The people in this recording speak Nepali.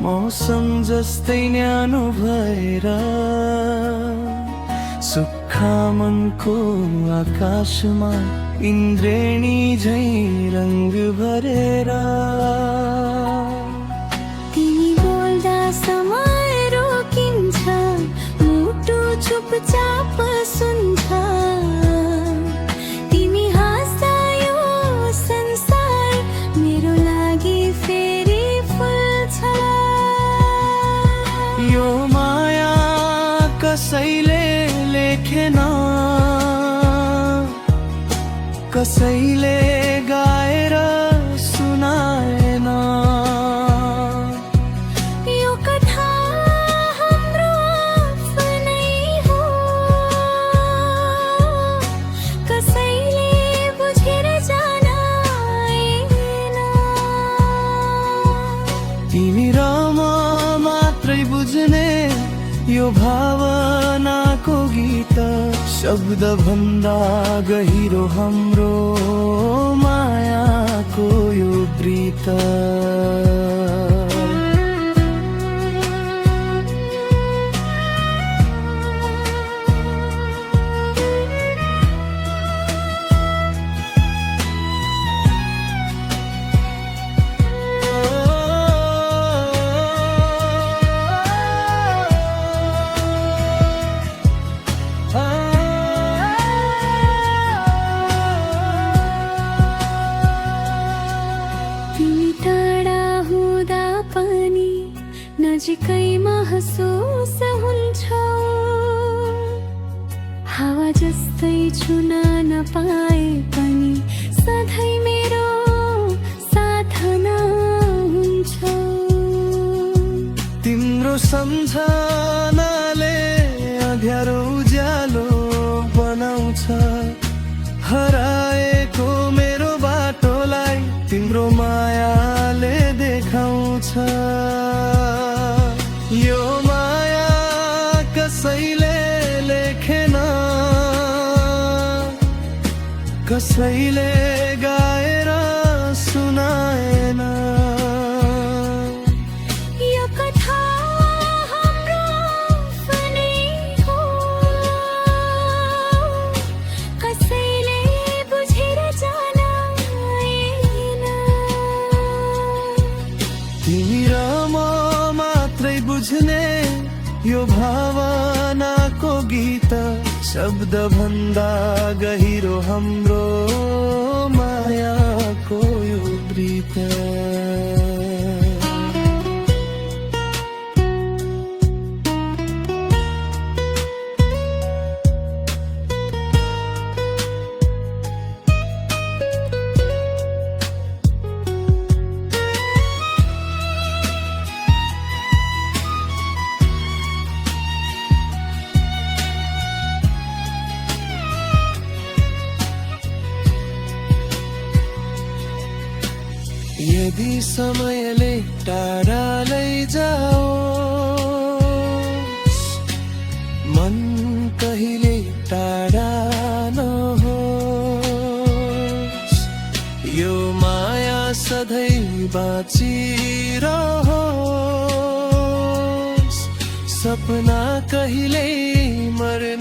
मौसम जस्तै न्यानो भएर सुक्खा मनको आकाशमा इन्द्रेणी झै रंग भरेर तिमी बोल्दा समय रोकिन्छ, मुटु चुपचाप सुन्छ। तिमी हाँस्दा यो संसार मेरो लागि फेरि फुल्छ। यो माया कसैले लेखेन, कसैले गाएर सुनाएन। यो कथा हाम्रो आफ्नै हो, कसैले बुझेर जान आएन। तिमी र म मात्रै बुझ्ने यो भावनाको गीत, शब्द भन्दा गहिरो हाम्रो मायाको यो प्रीत। नजिकै महसुस हुन्छ, हावा जस्तै छुन नपाए पनि सधैँ मेरो साथमा हुन्छ। तिम्रो सम्झनाले अँध्यारो उज्यालो बनाउँछ, हराएको मेरो बाटोलाई तिम्रो मायाले देखाउँछ। यो माया कसैले लेखेन, कसैले गाएर सुनाएन। यो कथा हाम्रो आफ्नै हो, कसैले बुझेर जान आएन। तिमी र म मात्रै बुझ्ने यो भावनाको गीत, शब्द भन्दा गहिरो हाम्रो मायाको यो प्रीत। यदि समयले टाढा लैजाओस्, मन कहिले टाढा नहोस्। यो माया सधैँ बाँचिरहोस्, सपना कहिले मर्न